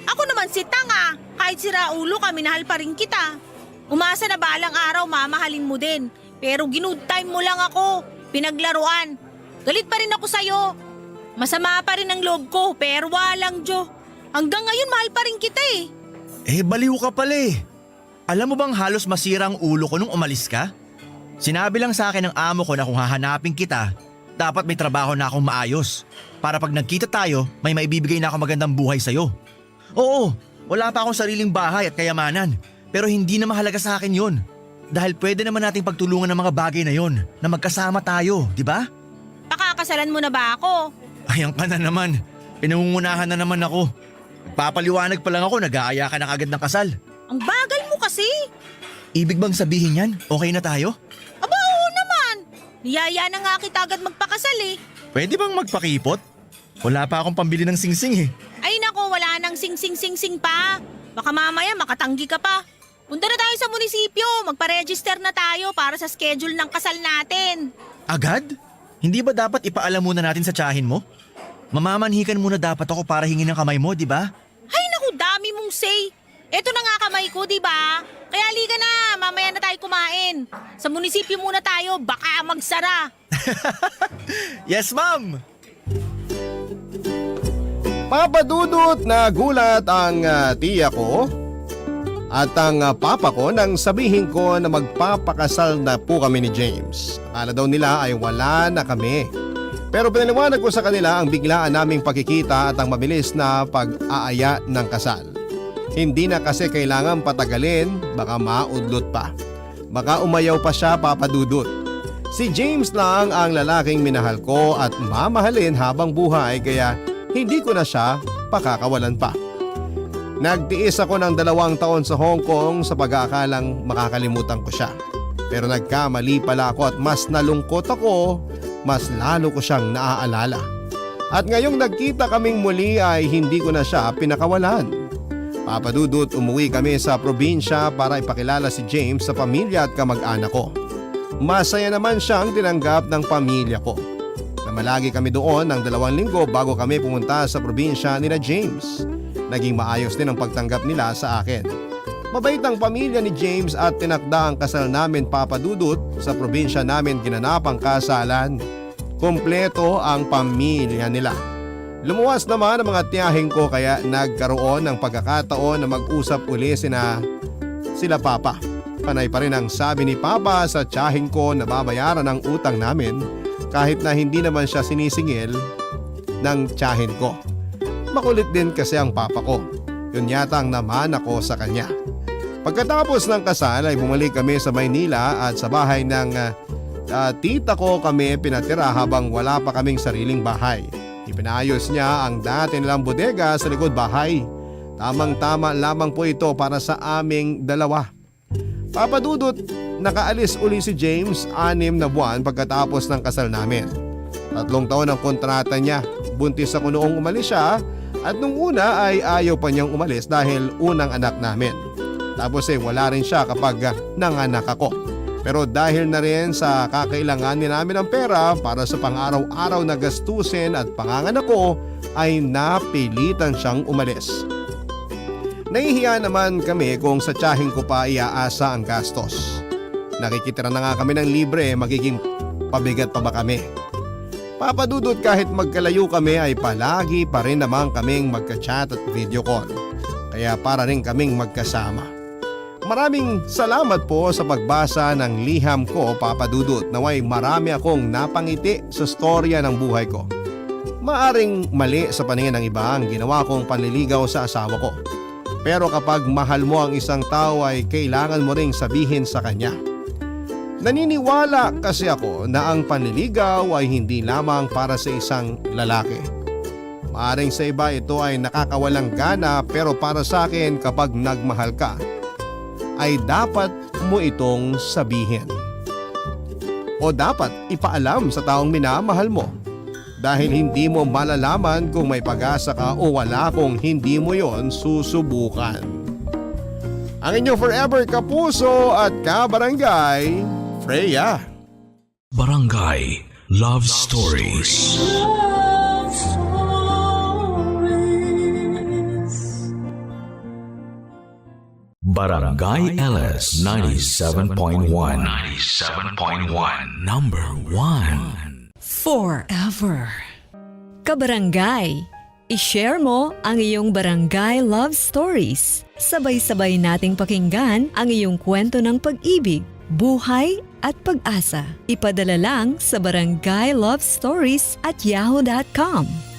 Speaker 5: Ako naman si tanga. Kahit sira ulo ka, minahal pa rin kita. Umasa na balang araw mamahalin mo din. Pero ginood time mo lang ako. Pinaglaruan. Galit pa rin ako sa'yo. Masama pa rin ang loob ko pero walang Diyo. Hanggang ngayon mahal pa rin kita eh.
Speaker 4: Baliw ka pala eh. Alam mo bang halos masira ang ulo ko nung umalis ka? Sinabi lang sa akin ng amo ko na kung hahanapin kita, dapat may trabaho na akong maayos. Para pag nagkita tayo, may maibibigay na ako magandang buhay sa'yo. Oo, Wala pa akong sariling bahay at kayamanan. Pero hindi na mahalaga sa akin yun. Dahil pwede naman nating pagtulungan ng mga bagay na yon na magkasama tayo, di ba?
Speaker 5: Pakakasalan mo na ba ako?
Speaker 4: Ayan ka na naman. Pinangungunahan na naman ako. Papaliwanag pa lang ako, nag-aaya ka na kagad ng kasal.
Speaker 5: Ang bagal mo kasi.
Speaker 4: Ibig bang sabihin yan? Okay na tayo?
Speaker 5: Aba, oo naman. Niyaya na nga kita agad magpakasal eh.
Speaker 4: Pwede bang magpakipot? Wala pa akong pambili ng singsing eh.
Speaker 5: Ay nako, wala nang sing-sing-sing-sing pa. Baka mamaya makatanggi ka pa. Punta na tayo sa munisipyo, magpa-register na tayo para sa schedule ng kasal natin.
Speaker 4: Agad? Hindi ba dapat ipaalam muna natin sa tiyahin mo? Mamamanhikan muna dapat ako para hingin ng kamay mo, di ba?
Speaker 5: Ay naku, dami mong say. Eto na nga kamay ko, di ba? Kaya liga na, mamaya na tayo kumain. Sa munisipyo muna tayo, baka magsara.
Speaker 4: Yes, ma'am!
Speaker 3: Papadudot na gulat ang tiya ko at ang papa ko nang sabihin ko na magpapakasal na po kami ni James. Akala daw nila ay wala na kami. Pero pinaliwanag ko sa kanila ang biglaan naming pagkikita at ang mabilis na pag-aaya ng kasal. Hindi na kasi kailangan patagalin, baka maudlot pa. Baka umayaw pa siya, papadudot. Si James lang ang lalaking minahal ko at mamahalin habang buhay kaya hindi ko na siya pakakawalan pa. Nagtiis ako ng 2 taon sa Hong Kong sa pag-aakalang makakalimutan ko siya. Pero nagkamali pala ako at mas nalungkot ako, mas lalo ko siyang naaalala. At ngayong nagkita kaming muli ay hindi ko na siya pinakawalan. Papadudot, umuwi kami sa probinsya para ipakilala si James sa pamilya at kamag-anak ko. Masaya naman siyang tinanggap ng pamilya ko. Namalagi kami doon ng 2 linggo bago kami pumunta sa probinsya nila James. Naging maayos din ang pagtanggap nila sa akin. Mabait ang pamilya ni James at tinakda ang kasal namin, papadudot. Sa probinsya namin ginanap ang kasalan. Kumpleto ang pamilya nila. Lumuwas naman ang mga tiyahing ko kaya nagkaroon ng pagkakataon na mag-usap uli sila papa. Panay pa rin ang sabi ni papa sa tiyahing ko na babayaran ang utang namin kahit na hindi naman siya sinisingil ng tiyahin ko. Makulit din kasi ang papa ko. Yun yata ang naman ako sa kanya. Pagkatapos ng kasal ay bumalik kami sa Maynila at sa bahay ng tita ko kami pinatira habang wala pa kaming sariling bahay. Ipinayos niya ang dati nilang bodega sa likod bahay. Tamang-tama lamang po ito para sa aming dalawa. Papadudot, nakaalis uli si James 6 na buwan pagkatapos ng kasal namin. 3 taon ang kontrata niya. Buntis ako noong umalis siya at nung una ay ayaw pa niyang umalis dahil unang anak namin. Tapos wala rin siya kapag nanganak ako. Pero dahil na rin sa kakailanganin namin ng pera para sa pang-araw-araw na gastusin at panganganak ko ay napilitan siyang umalis. Nahihiya naman kami kung sa tiyahing ko pa iaasa ang gastos. Nakikitira na nga kami ng libre, magiging pabigat pa ba kami? Papadudot, kahit magkalayo kami ay palagi pa rin naman kaming magka-chat at video call. Kaya para rin kaming magkasama. Maraming salamat po sa pagbasa ng liham ko, papadudot. Naway marami akong napangiti sa storya ng buhay ko. Maaring mali sa paningin ng iba ang ginawa kong panliligaw sa asawa ko. Pero kapag mahal mo ang isang tao ay kailangan mo ring sabihin sa kanya. Naniniwala kasi ako na ang panliligaw ay hindi lamang para sa isang lalaki. Maaring sa iba ito ay nakakawalang gana, pero para sa akin kapag nagmahal ka, ay dapat mo itong sabihin. O dapat ipaalam sa taong minamahal mo. Dahil hindi mo malalaman kung may pag-asa ka o wala kung hindi mo yon susubukan. Ang inyong forever kapuso at kabarangay, Freya.
Speaker 1: Barangay Love Stories.
Speaker 2: Love Stories.
Speaker 1: Barangay LS 97.1. 97.1. Number 1.
Speaker 7: Forever. Kabarangay, i-share mo ang iyong barangay love stories. Sabay-sabay nating pakinggan ang iyong kwento ng pag-ibig, buhay at pag-asa. Ipadala lang sa barangaylovestories@yahoo.com.